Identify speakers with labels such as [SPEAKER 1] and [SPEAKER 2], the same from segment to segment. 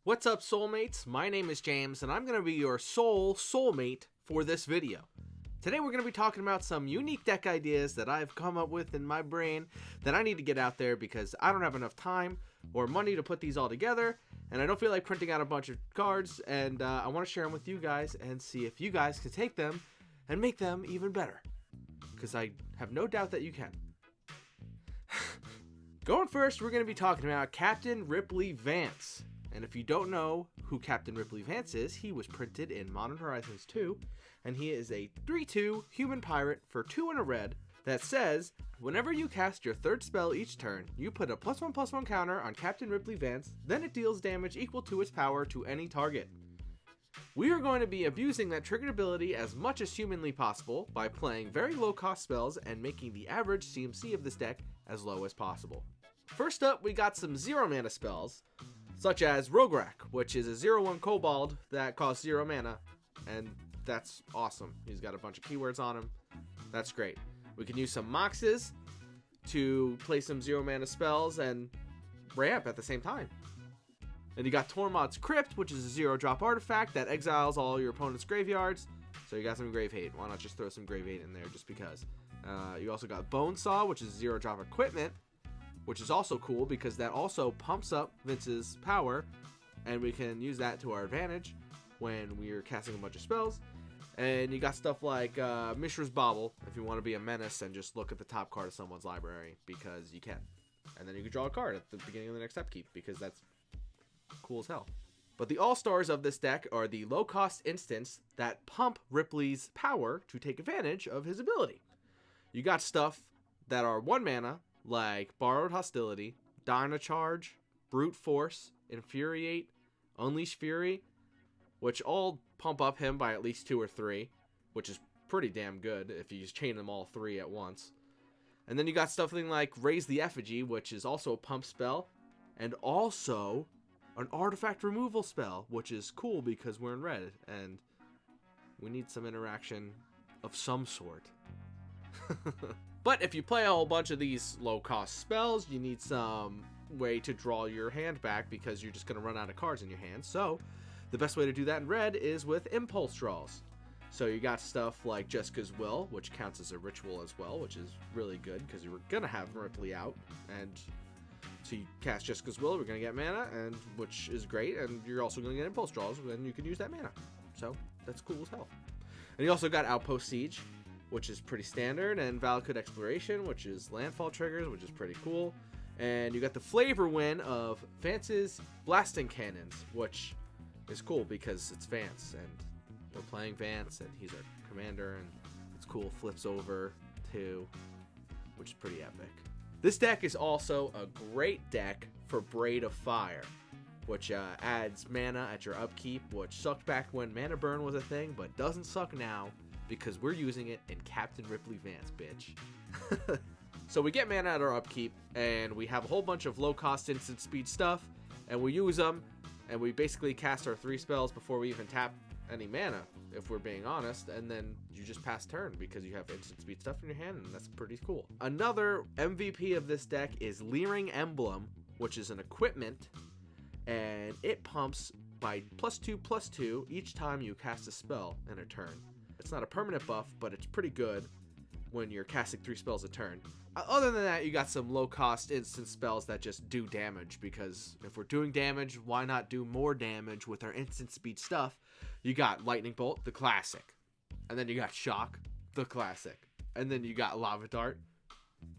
[SPEAKER 1] What's up, soulmates? My name is James, and I'm going to be your soulmate for this video. Today we're going to be talking about some unique deck ideas that I've come up with in my brain that I need to get out there because I don't have enough time or money to put these all together, and I don't feel like printing out a bunch of cards, and I want to share them with you guys and see if you guys can take them and make them even better, because I have no doubt that you can. Going first, we're going to be talking about Captain Ripley Vance. And if you don't know who Captain Ripley Vance is, he was printed in Modern Horizons 2, and he is a 3/2 human pirate for 2 and a red that says, whenever you cast your third spell each turn, you put a +1/+1 counter on Captain Ripley Vance, then it deals damage equal to its power to any target. We are going to be abusing that triggered ability as much as humanly possible by playing very low cost spells and making the average CMC of this deck as low as possible. First up, we got some 0 mana spells, such as Rograk, which is a 0/1 kobold that costs 0 mana, and that's awesome. He's got a bunch of keywords on him. That's great. We can use some Moxes to play some 0 mana spells and ramp at the same time. And you got Tormod's Crypt, which is a 0-drop artifact that exiles all your opponent's graveyards. So you got some Grave Hate. Why not just throw some Grave Hate in there just because? You also got Bonesaw, which is 0-drop equipment, which is also cool because that also pumps up Vince's power, and we can use that to our advantage when we're casting a bunch of spells. And you got stuff like Mishra's Bauble, if you want to be a menace and just look at the top card of someone's library, because you can. And then you can draw a card at the beginning of the next upkeep, because that's cool as hell. But the all-stars of this deck are the low-cost instants that pump Ripley's power to take advantage of his ability. You got stuff that are 1 mana, like Borrowed Hostility, Dynacharge, Brute Force, Infuriate, Unleash Fury, which all pump up him by at least 2 or 3, which is pretty damn good if you just chain them all 3 at once. And then you got something like Raise the Effigy, which is also a pump spell, and also an artifact removal spell, which is cool because we're in red, and we need some interaction of some sort. But if you play a whole bunch of these low-cost spells, you need some way to draw your hand back because you're just going to run out of cards in your hand. So the best way to do that in red is with impulse draws. So you got stuff like Jessica's Will, which counts as a ritual as well, which is really good because you were going to have Ripley out. And so you cast Jessica's Will, we're going to get mana, and which is great. And you're also going to get impulse draws, and you can use that mana. So that's cool as hell. And you also got Outpost Siege, which is pretty standard, and Valakut Exploration, which is landfall triggers, which is pretty cool. And you got the flavor win of Vance's Blasting Cannons, which is cool because it's Vance, and we're playing Vance, and he's our commander, and it's cool. Flips over too, which is pretty epic. This deck is also a great deck for Braid of Fire, which adds mana at your upkeep, which sucked back when Mana Burn was a thing, but doesn't suck now, because we're using it in Captain Ripley Vance, bitch. So we get mana at our upkeep, and we have a whole bunch of low-cost instant speed stuff, and we use them, and we basically cast our 3 spells before we even tap any mana, if we're being honest, and then you just pass turn because you have instant speed stuff in your hand, and that's pretty cool. Another MVP of this deck is Leering Emblem, which is an equipment, and it pumps by +2/+2 each time you cast a spell in a turn. It's not a permanent buff, but it's pretty good when you're casting 3 spells a turn. Other than that, you got some low-cost instant spells that just do damage, because if we're doing damage, why not do more damage with our instant speed stuff? You got Lightning Bolt, the classic. And then you got Shock, the classic. And then you got Lava Dart,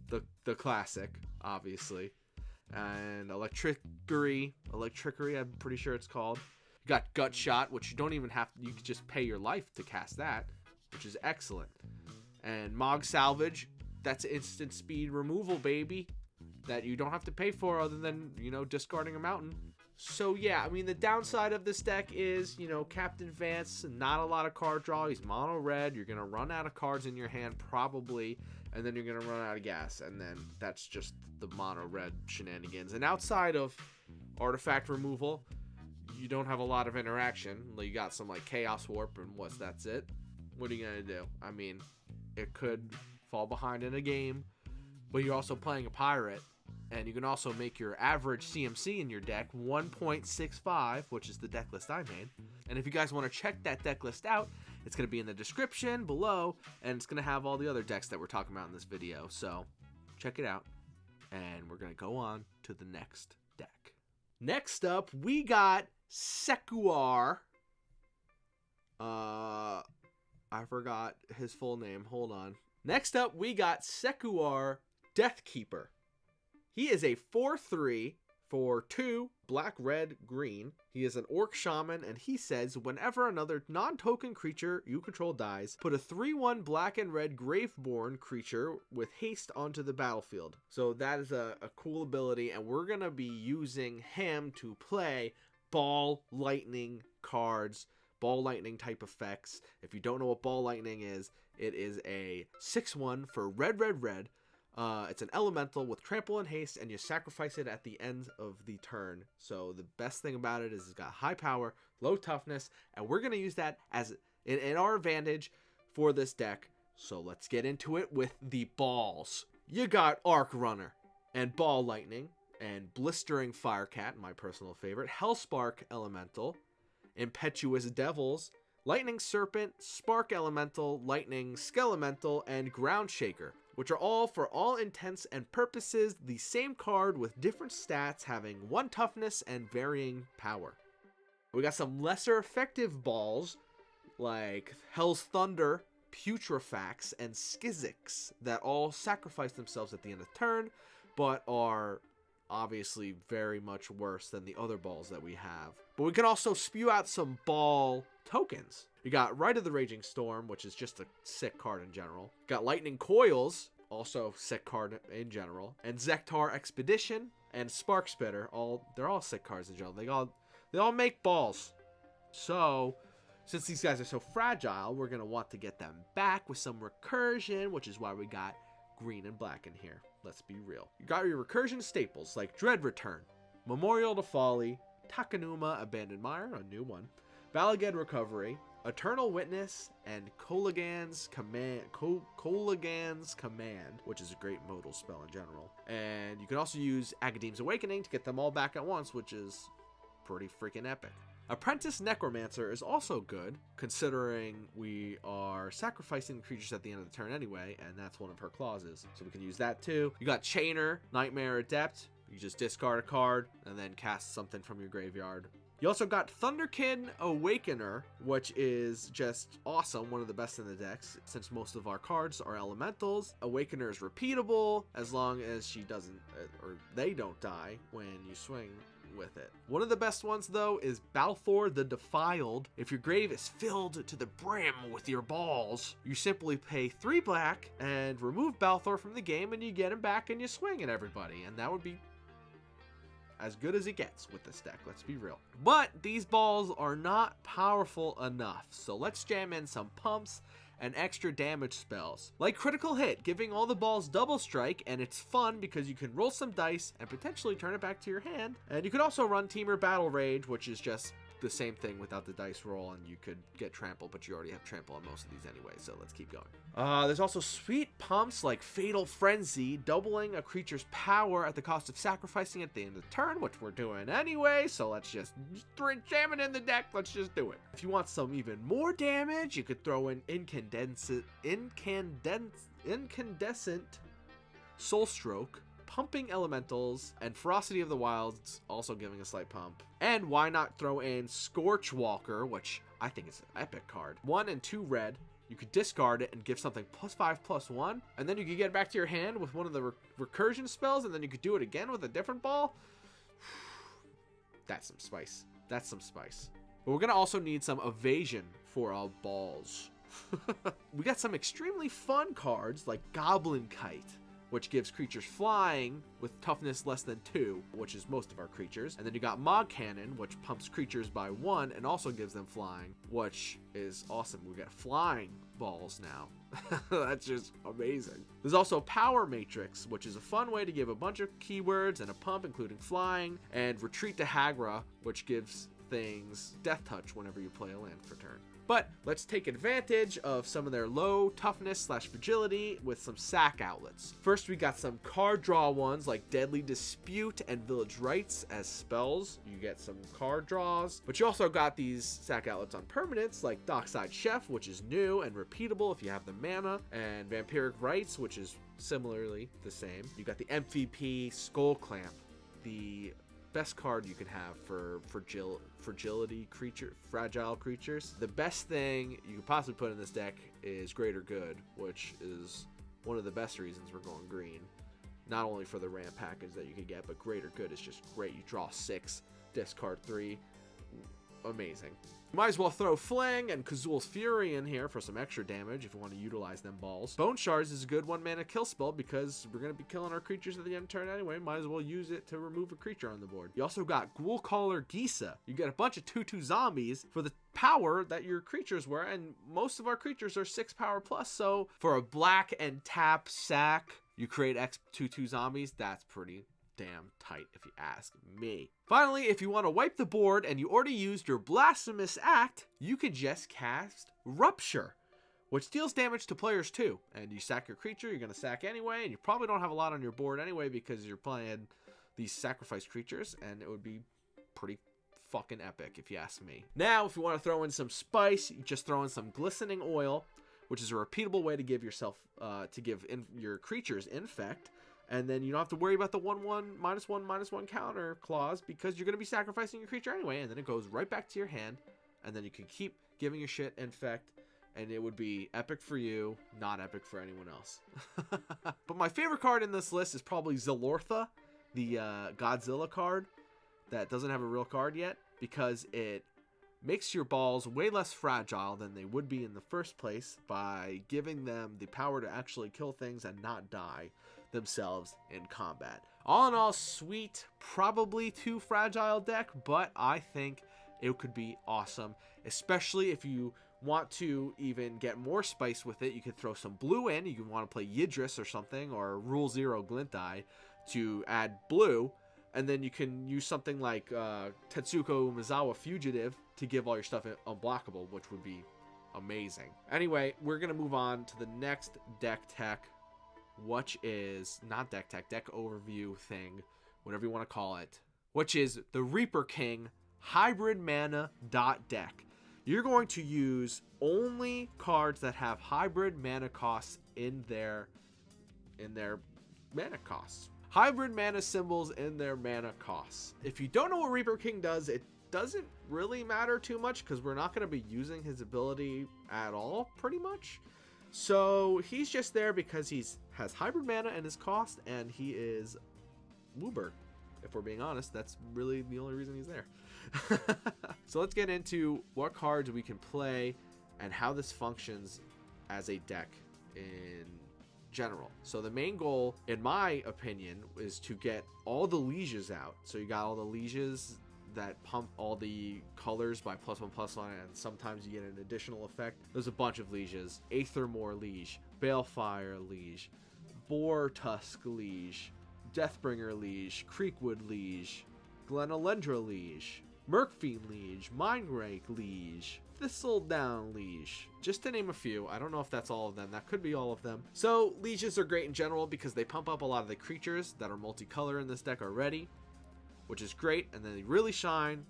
[SPEAKER 1] the classic, obviously. And Electrickery, I'm pretty sure it's called. You got Gut Shot, which you don't even have to, you can just pay your life to cast that, which is excellent. And Mog Salvage, that's instant speed removal, baby, that you don't have to pay for other than, discarding a mountain. So yeah, I mean, the downside of this deck is, Captain Vance, not a lot of card draw. He's mono red. You're going to run out of cards in your hand probably, and then you're going to run out of gas, and then that's just the mono red shenanigans. And outside of artifact removal, you don't have a lot of interaction. You got some like Chaos Warp, and that's it. What are you going to do? I mean, it could fall behind in a game, but you're also playing a pirate, And you can also make your average CMC in your deck 1.65, which is the deck list I made. And if you guys want to check that deck list out, it's going to be in the description below, and it's going to have all the other decks that we're talking about in this video. So check it out, and we're going to go on to the next deck. Next up, we got Sek'Kuar. I forgot his full name. Hold on. Next up, we got Sek'Kuar Deathkeeper. He is a 4/3 for 2 black, red, green. He is an orc shaman, and he says whenever another non-token creature you control dies, put a 3/1 black and red graveborn creature with haste onto the battlefield. So that is a cool ability, and we're going to be using him to play ball lightning cards, ball lightning type effects. If you don't know what ball lightning is, it is a 6/1 for red, red, red. It's an elemental with trample and haste, and you sacrifice it at the end of the turn. So the best thing about it is it's got high power, low toughness, and we're going to use that as in our advantage for this deck. So let's get into it with the balls. You got Arc Runner and Ball Lightning and Blistering Firecat, my personal favorite, Hellspark Elemental, Impetuous Devils, Lightning Serpent, Spark Elemental, Lightning Skelemental, and Ground Shaker, which are all, for all intents and purposes, the same card with different stats having 1 toughness and varying power. We got some lesser effective balls like Hell's Thunder, Putrefax, and Skizix that all sacrifice themselves at the end of the turn, but are obviously very much worse than the other balls that we have. But we can also spew out some ball tokens. You got Rite of the Raging Storm, which is just a sick card in general. You got Lightning Coils, also sick card in general. And Zektar Expedition and Spark Spitter, they're all sick cards in general. They all make balls. So, since these guys are so fragile, we're going to want to get them back with some recursion, which is why we got green and black in here. Let's be real. You got your recursion staples like Dread Return, Memorial to Folly, Takenuma Abandoned Mire, a new one, Balaged Recovery, Eternal Witness, and Kolaghan's Command, which is a great modal spell in general. And you can also use Agadeem's Awakening to get them all back at once, which is pretty freaking epic. Apprentice Necromancer is also good, considering we are sacrificing creatures at the end of the turn anyway, and that's one of her clauses. So we can use that too. You got Chainer, Nightmare Adept. You just discard a card and then cast something from your graveyard. You also got Thunderkin Awakener, which is just awesome, one of the best in the decks, since most of our cards are elementals. Awakener is repeatable as long as she doesn't, or they don't die when you swing with it. One of the best ones though is Balthor the Defiled. If your grave is filled to the brim with your balls, you simply pay 3 black and remove Balthor from the game, and you get him back and you swing at everybody, and that would be as good as it gets with this deck, let's be real. But these balls are not powerful enough, so let's jam in some pumps and extra damage spells, like Critical Hit, giving all the balls double strike, and it's fun because you can roll some dice and potentially turn it back to your hand. And you could also run Teamer Battle Rage, which is just the same thing without the dice roll, and you could get Trample, but you already have Trample on most of these anyway, so let's keep going. There's also sweet pumps like Fatal Frenzy, doubling a creature's power at the cost of sacrificing at the end of the turn, which we're doing anyway, so let's just jam it in the deck. Let's just do it. If you want some even more damage, you could throw in Incandescent Soul Stroke, Pumping Elementals, and Ferocity of the Wilds, also giving a slight pump. And why not throw in Scorchwalker, which I think is an epic card. 1 and 2 red. You could discard it and give something +5/+1, and then you could get it back to your hand with one of the recursion spells, and then you could do it again with a different ball. That's some spice. That's some spice. But we're going to also need some evasion for our balls. We got some extremely fun cards like Goblin Kite, which gives creatures flying with toughness less than 2, which is most of our creatures. And then you got Mog Cannon, which pumps creatures by 1 and also gives them flying, which is awesome. We got flying balls now. That's just amazing. There's also Power Matrix, which is a fun way to give a bunch of keywords and a pump, including flying, and Retreat to Hagra, which gives things Death Touch whenever you play a land for turn. But let's take advantage of some of their low toughness / fragility with some sack outlets. First, we got some card draw ones like Deadly Dispute and Village Rites as spells. You get some card draws, but you also got these sack outlets on permanents like Dockside Chef, which is new and repeatable if you have the mana, and Vampiric Rites, which is similarly the same. You got the MVP Skull Clamp, the best card you can have for fragile creatures. The best thing you could possibly put in this deck is Greater Good, which is one of the best reasons we're going green. Not only for the ramp package that you could get, but Greater Good is just great. You draw 6, discard 3. Amazing. You might as well throw Fling and Kazul's Fury in here for some extra damage if you want to utilize them balls. Bone Shards is a good 1-mana kill spell because we're going to be killing our creatures at the end of turn anyway. Might as well use it to remove a creature on the board. You also got Ghoul Caller Gisa. You get a bunch of 2/2 zombies for the power that your creatures were, and most of our creatures are 6 power plus, so for a black and tap sack, you create X 2/2 zombies. That's pretty damn tight if you ask me. Finally, if you want to wipe the board and you already used your Blasphemous Act, you can just cast Rupture, which deals damage to players too. And you sack your creature, you're going to sack anyway, and you probably don't have a lot on your board anyway because you're playing these sacrifice creatures, and it would be pretty fucking epic if you ask me. Now, if you want to throw in some spice, you just throw in some Glistening Oil, which is a repeatable way to give yourself, your creatures Infect. And then you don't have to worry about the 1/1, -1/-1 counter clause because you're going to be sacrificing your creature anyway. And then it goes right back to your hand. And then you can keep giving your shit Infect. And it would be epic for you, not epic for anyone else. But my favorite card in this list is probably Zilortha, the Godzilla card that doesn't have a real card yet. Because it makes your balls way less fragile than they would be in the first place by giving them the power to actually kill things and not die themselves in combat. All in all, sweet, probably too fragile deck, but I think it could be awesome, especially if you want to even get more spice with it. You could throw some blue in. You can want to play Yidris or something, or Rule 0 Glint Eye to add blue, and then you can use something like Tetsuko Mizawa Fugitive to give all your stuff unblockable, which would be amazing. Anyway, we're going to move on to the next deck tech, which is not deck tech, deck overview thing, whatever you want to call it, which is the Reaper King Hybrid Mana.dec. You're going to use only cards that have hybrid mana costs in their mana costs. Hybrid mana symbols in their mana costs. If you don't know what Reaper King does, it doesn't really matter too much because we're not going to be using his ability at all, pretty much. So he's just there because he has hybrid mana in his cost, and he is Woober. If we're being honest, that's really the only reason he's there. So let's get into what cards we can play and how this functions as a deck in general. So the main goal, in my opinion, is to get all the lieges out. So you got all the lieges that pump all the colors by +1/+1, and sometimes you get an additional effect. There's a bunch of lieges. Aethermoor Liege, Balefire Liege, Boar Tusk Liege, Deathbringer Liege, Creekwood Liege, Glenalendra Liege, Murkfiend Liege, Mindrake Liege, Thistledown Liege, just to name a few. I don't know if that's all of them. That could be all of them. So lieges are great in general because they pump up a lot of the creatures that are multicolor in this deck already, which is great, and then they really shine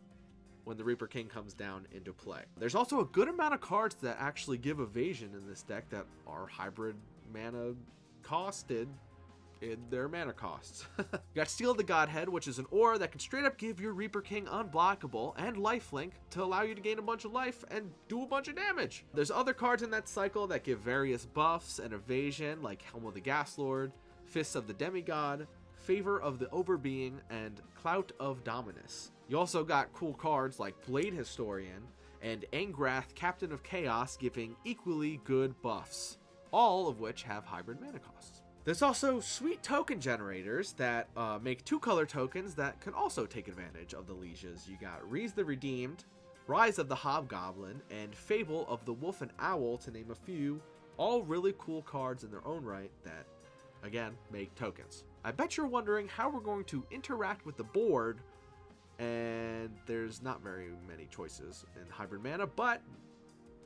[SPEAKER 1] when the Reaper King comes down into play. There's also a good amount of cards that actually give evasion in this deck that are hybrid mana costed in their mana costs. You got Steel of the Godhead, which is an aura that can straight up give your Reaper King unblockable and lifelink to allow you to gain a bunch of life and do a bunch of damage. There's other cards in that cycle that give various buffs and evasion, like Helm of the Gas Lord, Fists of the Demigod, Favor of the Overbeing, and Clout of Dominus. You also got cool cards like Blade Historian and Angrath, Captain of Chaos, giving equally good buffs, all of which have hybrid mana costs. There's also sweet token generators that make 2-color tokens that can also take advantage of the lieges. You got Reese the Redeemed, Rise of the Hobgoblin, and Fable of the Wolf and Owl, to name a few. All really cool cards in their own right that, again, make tokens. I bet you're wondering how we're going to interact with the board and there's not very many choices in hybrid mana, but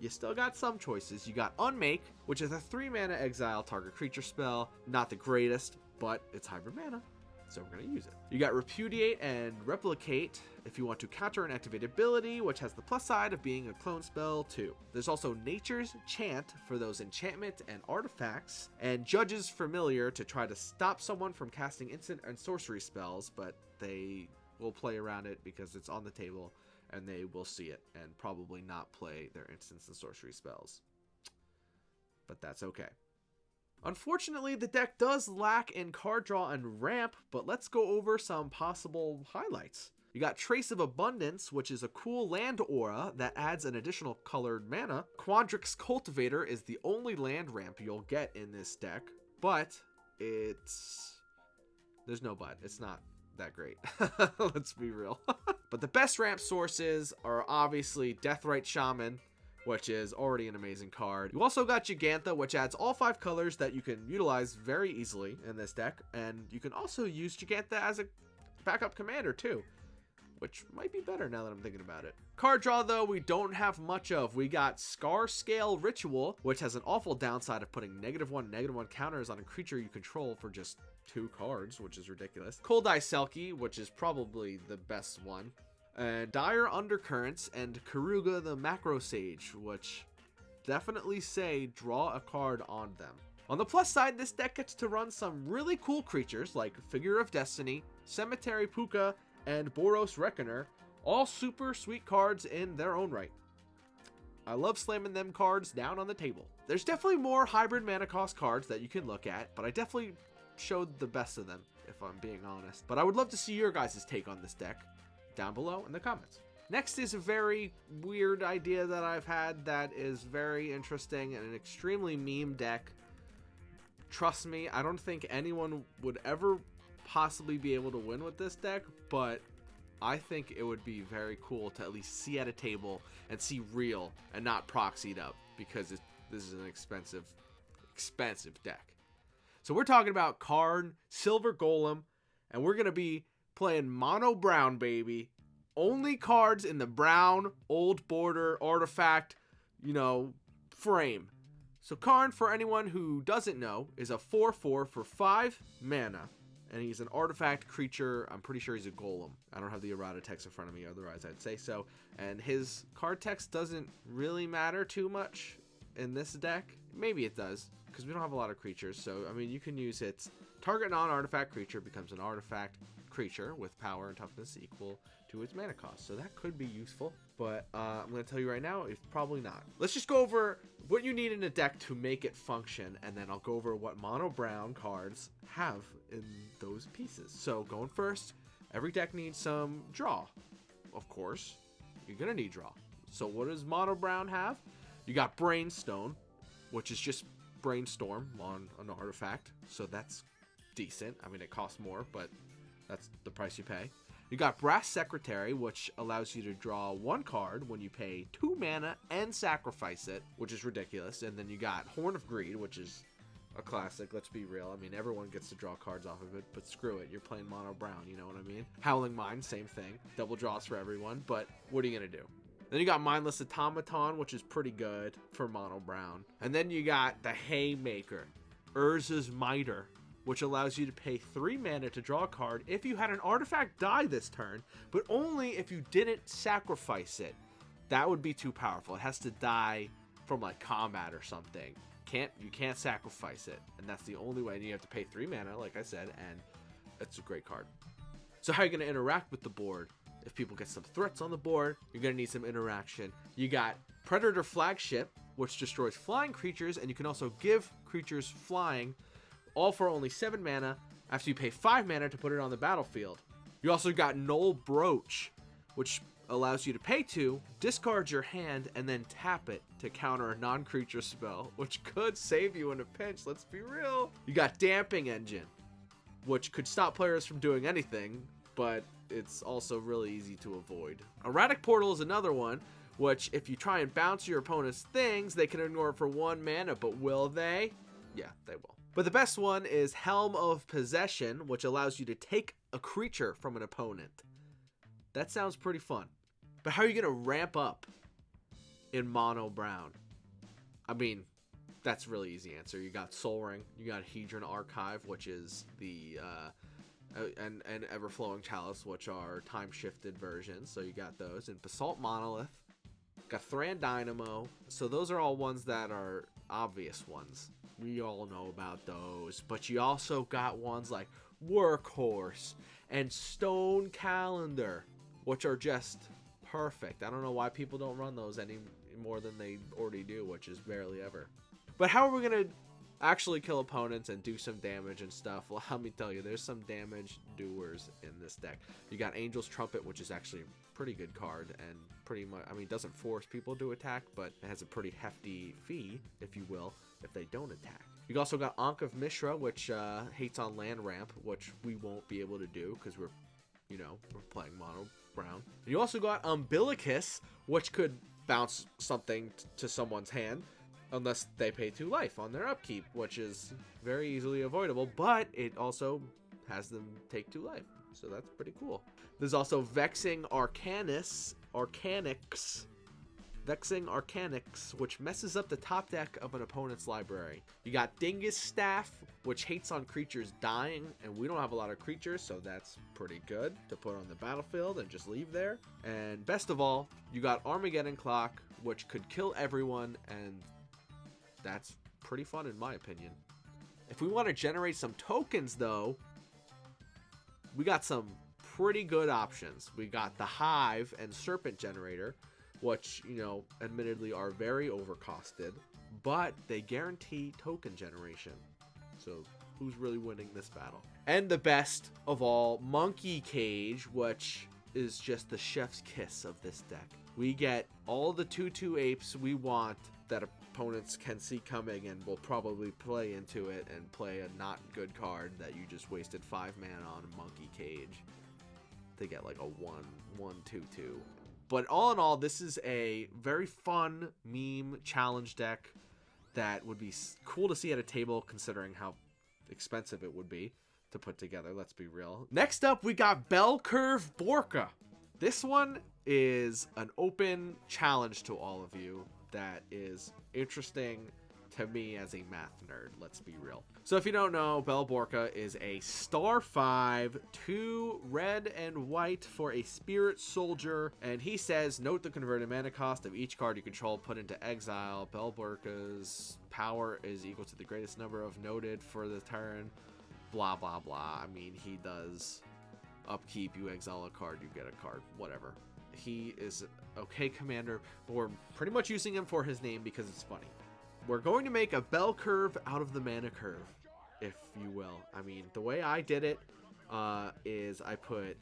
[SPEAKER 1] you still got some choices. You got Unmake, which is a 3-mana exile target creature spell. Not the greatest, but it's hybrid mana, so we're going to use it. You got Repudiate and Replicate if you want to counter an activate ability, which has the plus side of being a clone spell too. There's also Nature's Chant for those enchantment and artifacts, and Judge's Familiar to try to stop someone from casting instant and sorcery spells, but they will play around it because it's on the table and they will see it and probably not play their instants and sorcery spells. But that's okay. Unfortunately, the deck does lack in card draw and ramp, but let's go over some possible highlights. You got Trace of Abundance, which is a cool land aura that adds an additional colored mana. Quandrix Cultivator is the only land ramp you'll get in this deck, but there's no but. It's not that great. Let's be real. But the best ramp sources are obviously Deathrite Shaman, which is already an amazing card. You also got Gigantha, which adds all 5 colors that you can utilize very easily in this deck, and you can also use Gigantha as a backup commander too, which might be better now that I'm thinking about it. Card draw, though, we don't have much of. We got Scar Scale Ritual, which has an awful downside of putting -1/-1 counters on a creature you control for just 2 cards, which is ridiculous. Cold Eye Selkie, which is probably the best one. And Dire Undercurrents and Karuga the Macro Sage, which definitely say draw a card on them. On the plus side, this deck gets to run some really cool creatures like Figure of Destiny, Cemetery Puka, and Boros Reckoner, all super sweet cards in their own right. I love slamming them cards down on the table. There's definitely more hybrid mana cost cards that you can look at, but I definitely showed the best of them, if I'm being honest. But I would love to see your guys' take on this deck down below in the comments. Next is a very weird idea that I've had that is very interesting and an extremely meme deck. Trust me, I don't think anyone would ever possibly be able to win with this deck, but I think it would be very cool to at least see at a table and see real and not proxied up, because this is an expensive deck. So we're talking about Karn, Silver Golem, and we're going to be playing mono brown, baby. Only cards in the brown old border artifact, frame. So Karn, for anyone who doesn't know, is a 4/4 for 5 mana. And he's an artifact creature. I'm pretty sure he's a golem. I don't have the errata text in front of me, otherwise I'd say so. And his card text doesn't really matter too much in this deck. Maybe it does, because we don't have a lot of creatures. So, I mean, you can use it. Target non-artifact creature becomes an artifact creature with power and toughness equal to its mana cost. So that could be useful, but I'm going to tell you right now, it's probably not. Let's just go over what you need in a deck to make it function, and then I'll go over what mono brown cards have in those pieces. So going first, every deck needs some draw. Of course, you're going to need draw. So what does mono brown have? You got Brainstone, which is just brainstorm on an artifact. So that's decent. I mean, it costs more, but that's the price you pay. You got Brass Secretary, which allows you to draw 1 card when you pay 2 mana and sacrifice it, which is ridiculous. And then you got Horn of Greed, which is a classic, let's be real. I mean, everyone gets to draw cards off of it, but screw it, you're playing mono brown, you know what I mean? Howling Mind, same thing. Double draws for everyone, but what are you gonna do? Then you got Mindless Automaton, which is pretty good for mono brown. And then you got the Haymaker, Urza's Miter, which allows you to pay 3 mana to draw a card if you had an artifact die this turn, but only if you didn't sacrifice it. That would be too powerful. It has to die from like combat or something. You can't sacrifice it, and that's the only way. And you have to pay 3 mana, like I said, and it's a great card. So how are you going to interact with the board? If people get some threats on the board, you're going to need some interaction. You got Predator Flagship, which destroys flying creatures, and you can also give creatures flying, all for only 7 mana after you pay 5 mana to put it on the battlefield. You also got Null Brooch, which allows you to pay 2, discard your hand, and then tap it to counter a non-creature spell, which could save you in a pinch, let's be real. You got Damping Engine, which could stop players from doing anything, but it's also really easy to avoid. Erratic Portal is another one, which if you try and bounce your opponent's things, they can ignore it for 1 mana, but will they? Yeah, they will. But the best one is Helm of Possession, which allows you to take a creature from an opponent. That sounds pretty fun. But how are you going to ramp up in mono brown? I mean, that's a really easy answer. You got Soul Ring, you got Hedron Archive, which is the and Everflowing Chalice, which are time-shifted versions. So you got those. And Basalt Monolith, got Thran Dynamo. So those are all ones that are obvious ones. We all know about those. But you also got ones like Workhorse and Stone Calendar, which are just perfect. I don't know why people don't run those any more than they already do, which is barely ever. But how are we going to actually kill opponents and do some damage and stuff? Well, let me tell you, there's some damage doers in this deck. You got Angel's Trumpet, which is actually a pretty good card, and pretty much, I mean, doesn't force people to attack, but it has a pretty hefty fee, if you will, if they don't attack. You also got Ankh of Mishra, which hates on land ramp, which we won't be able to do because we're playing mono brown. You also got Umbilicus, which could bounce something to someone's hand unless they pay 2 life on their upkeep, which is very easily avoidable, but it also has them take 2 life, so that's pretty cool. There's also Vexing Arcanix, which messes up the top deck of an opponent's library. You got Dingus Staff, which hates on creatures dying, and we don't have a lot of creatures, so that's pretty good to put on the battlefield and just leave there. And best of all, you got Armageddon Clock, which could kill everyone, and that's pretty fun in my opinion. If we want to generate some tokens, though, we got some pretty good options. We got the Hive and Serpent Generator, which, admittedly are very overcosted, but they guarantee token generation. So who's really winning this battle? And the best of all, Monkey Cage, which is just the chef's kiss of this deck. We get all the 2/2 apes we want that opponents can see coming, and will probably play into it and play a not good card that you just wasted 5 mana on Monkey Cage to get like a 1/1/2/2. But all in all, this is a very fun meme challenge deck that would be cool to see at a table, considering how expensive it would be to put together, let's be real. Next up, we got Bell Curve Borca. This one is an open challenge to all of you that is interesting to me as a math nerd, let's be real. So if you don't know, Bell Borca is a star 5, 2 red and white for a spirit soldier, and he says, note the converted mana cost of each card you control put into exile. Bell Borca's power is equal to the greatest number of noted for the turn, blah blah blah. I mean, he does upkeep, you exile a card, you get a card, whatever. He is okay commander, but we're pretty much using him for his name because it's funny. We're going to make a bell curve out of the mana curve, if you will. I mean, the way I did it is I put...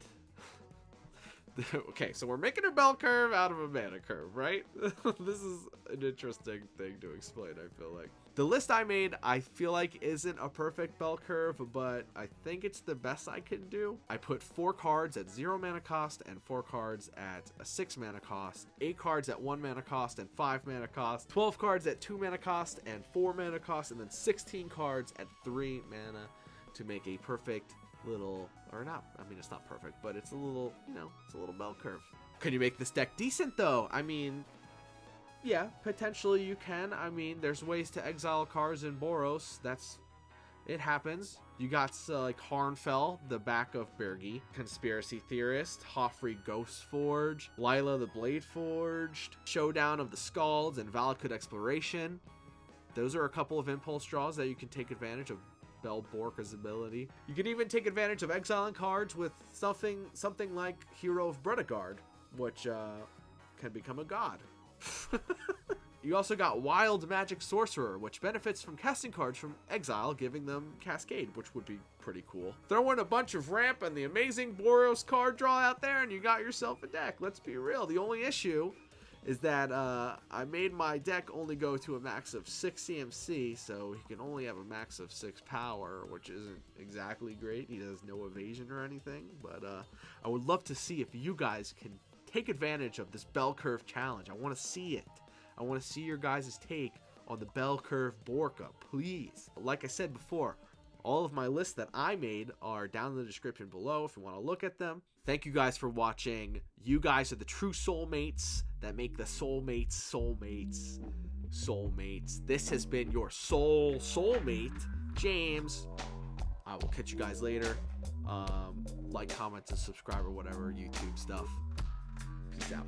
[SPEAKER 1] Okay, so we're making a bell curve out of a mana curve, right? This is an interesting thing to explain, I feel like. The list I made, I feel like isn't a perfect bell curve, but I think it's the best I can do. I put 4 cards at 0 mana cost and 4 cards at a 6 mana cost, 8 cards at 1 mana cost and 5 mana cost, 12 cards at 2 mana cost and 4 mana cost, and then 16 cards at 3 mana to make a perfect little, or not, I mean, it's not perfect, but it's a little, it's a little bell curve. Can you make this deck decent though? I mean, yeah, potentially you can. I mean, there's ways to exile cards in Boros. It happens. You got like Harnfell, the back of Bergi, Conspiracy Theorist, Hoffrey Ghostforge, Lila the Blade Forged, Showdown of the Scalds, and Valakut Exploration. Those are a couple of impulse draws that you can take advantage of Bell Borca's ability. You can even take advantage of exiling cards with something like Hero of Bredegard, which can become a god. You also got Wild Magic Sorcerer, which benefits from casting cards from exile, giving them Cascade, which would be pretty cool. Throw in a bunch of ramp and the amazing Boros card draw out there, and you got yourself a deck. Let's be real. The only issue is that I made my deck only go to a max of 6 CMC, so he can only have a max of 6 power, which isn't exactly great. He has no evasion or anything, but I would love to see if you guys can take advantage of this bell curve challenge. I want to see it. I want to see your guys' take on the bell curve Borca, please. Like I said before, all of my lists that I made are down in the description below if you want to look at them. Thank you guys for watching. You guys are the true soulmates that make the soulmates. This has been your soulmate, James. I will catch you guys later. Like, comment, and subscribe, or whatever YouTube stuff. Peace out.